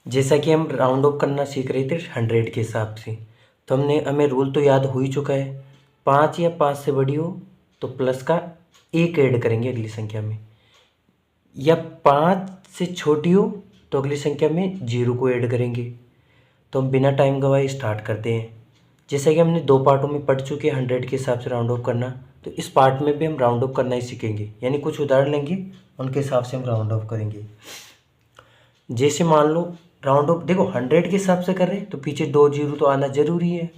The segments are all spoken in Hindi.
जैसा कि हम राउंड ऑफ करना सीख रहे थे 100 के हिसाब से, तो हमें रूल तो याद हो ही चुका है। 5 या 5 से बड़ी हो तो प्लस का 1 ऐड करेंगे अगली संख्या में, या 5 से छोटी हो तो अगली संख्या में 0 को ऐड करेंगे। तो हम बिना टाइम गवाए स्टार्ट करते हैं। जैसा कि हमने 2 पार्टों में पढ़ चुके हैं 100 के हिसाब से राउंड ऑफ करना, तो इस पार्ट में भी हम राउंड ऑफ करना ही सीखेंगे, यानी कुछ उदाहरण लेंगे उनके हिसाब से हम राउंड ऑफ करेंगे। जैसे मान लो राउंड ऑफ देखो 100 के हिसाब से कर रहे हैं तो पीछे 2 जीरो तो आना ज़रूरी है,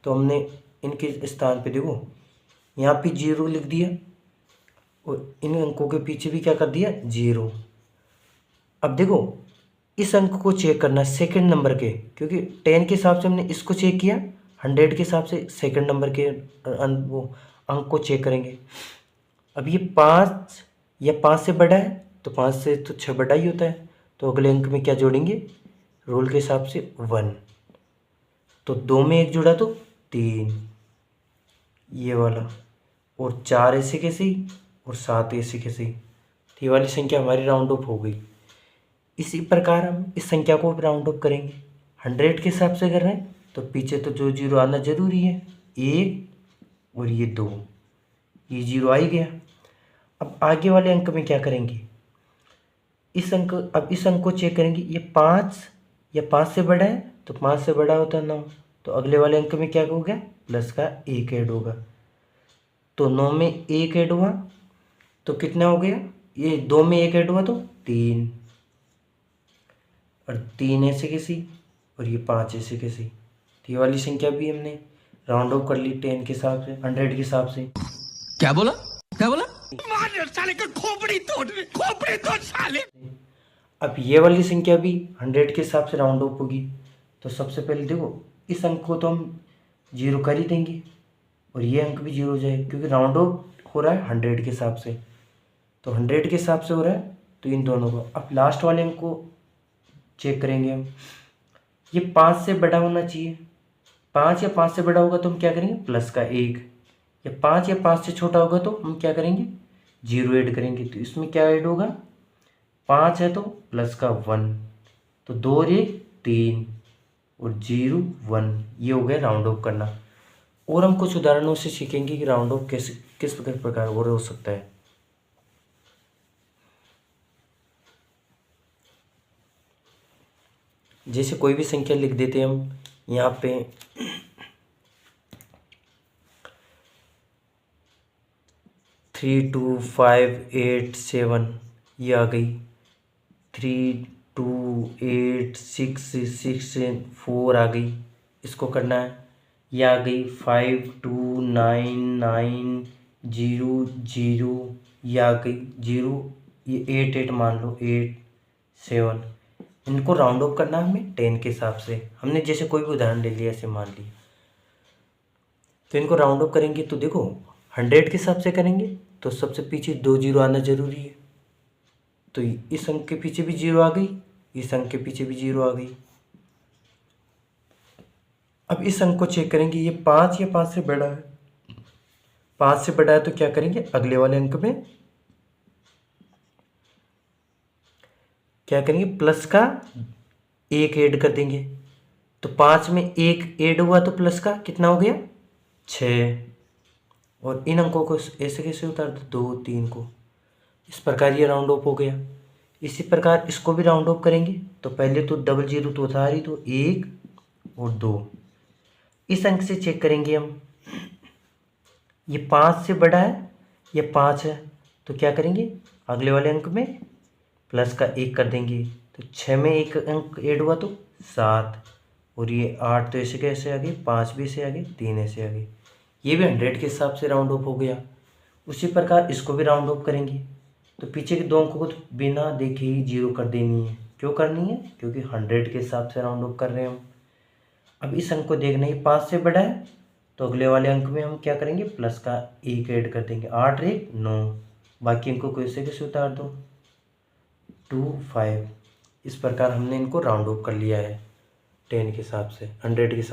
तो हमने इनके स्थान पे देखो यहाँ पे 0 लिख दिया और इन अंकों के पीछे भी क्या कर दिया 0। अब देखो इस अंक को चेक करना सेकंड नंबर के, क्योंकि 10 के हिसाब से हमने इसको चेक किया, 100 के हिसाब से सेकंड नंबर के वो अंक को चेक करेंगे। अब ये 5 या 5 से बड़ा है तो 5 से तो 6 बड़ा ही होता है, तो अगले अंक में क्या जोड़ेंगे रूल के हिसाब से 1। तो 2 में 1 जुड़ा तो 3 ये वाला, और 4 ऐसे कैसे ही और 7 ऐसे कैसे ही, तो ये वाली संख्या हमारी राउंड ऑफ हो गई। इसी प्रकार हम इस संख्या को राउंड ऑफ करेंगे। 100 के हिसाब से कर रहे हैं तो पीछे तो जो 0 आना जरूरी है 1 और ये 2, ये 0 आ ही गया। अब आगे वाले अंक में क्या करेंगे, अब इस अंक को चेक करेंगे, ये 5 या 5 से बड़ा है तो 5 से बड़ा होता है 9, तो अगले वाले अंक में क्या हो गया प्लस का 1 ऐड होगा। तो 9 में 1 ऐड हुआ तो कितना हो गया, ये 2 में 1 ऐड हुआ तो 3, और 3 ऐसे कैसी और ये 5 ऐसे कैसी, तो ये वाली संख्या भी हमने राउंड ऑफ कर ली 10 के हिसाब से 100 के हिसाब से। क्या बोला क्या बोला, मार साले का खोपड़ी तोड़ साले। अब ये वाली संख्या भी 100 के हिसाब से राउंड ऑफ होगी, तो सबसे पहले देखो इस अंक को तो हम 0 कर ही देंगे और ये अंक भी 0 हो जाएगा, क्योंकि राउंड ऑफ हो रहा है 100 के हिसाब से, तो 100 के हिसाब से हो रहा है तो इन दोनों को। अब लास्ट वाले अंक को चेक करेंगे हम, ये 5 से बड़ा होना चाहिए, 5 या 5 से बड़ा होगा तो हम क्या करेंगे प्लस का 1, या 5 या 5 से छोटा होगा तो हम क्या करेंगे 0 ऐड करेंगे। तो इसमें क्या ऐड होगा, 5 है तो प्लस का 1, तो 2 और 1 3 और 0 1, ये हो गया राउंड ऑफ करना। और हम कुछ उदाहरणों से सीखेंगे कि राउंड ऑफ कैसे किस प्रकार और हो सकता है। जैसे कोई भी संख्या लिख देते हैं हम यहाँ पे 3 2 5 8 7, ये आ गई। 3 2 8 6 6 4 आ गई, इसको करना है। ये आ गई 5 2 9 9 0 0, ये आ गई 0, ये 8 8 मान लो 8 7। इनको राउंड ऑफ करना हमें 10 के हिसाब से, हमने जैसे कोई भी उदाहरण ले लिया ऐसे मान लिया, तो इनको राउंड ऑफ करेंगे तो देखो 100 के हिसाब से करेंगे तो सबसे पीछे 2 0 आना जरूरी है, तो इस अंक के पीछे भी 0 आ गई, इस अंक के पीछे भी 0 आ गई। अब इस अंक को चेक करेंगे, ये 5 या 5 से बड़ा है, 5 से बड़ा है तो क्या करेंगे अगले वाले अंक में क्या करेंगे प्लस का 1 ऐड कर देंगे। तो 5 में 1 ऐड हुआ तो प्लस का कितना हो गया 6, और इन अंकों को ऐसे कैसे उतार दो 2 3 को, इस प्रकार ये राउंड ऑफ हो गया। इसी प्रकार इसको भी राउंड ऑफ करेंगे, तो पहले तो डबल 0 तो उतार ही, तो 1 और 2। इस अंक से चेक करेंगे हम, ये 5 से बड़ा है, ये 5 है, तो क्या करेंगे अगले वाले अंक में प्लस का 1 कर देंगे। तो 6 में 1 अंक ऐड हुआ तो 7, और ये 8 तो ऐसे कैसे आ गए, 5 भी ऐसे आ गए, 3 ऐसे आ गए, ये भी 100 के हिसाब से राउंड ऑफ हो गया। उसी प्रकार इसको भी राउंड ऑफ करेंगे, तो पीछे के 2 अंकों को तो बिना देखे ही 0 कर देनी है। क्यों करनी है, क्योंकि 100 के हिसाब से राउंड ऑफ कर रहे हैं हम। अब इस अंक को देखना ही 5 से बड़ा है, तो अगले वाले अंक में हम क्या करेंगे प्लस का 1 ऐड कर देंगे, 8 1 9, बाकी अंकों को ऐसे कैसे उतार दो 2 5। इस प्रकार हमने इनको राउंड ऑफ कर लिया है 10 के हिसाब से 100 के हिसाब।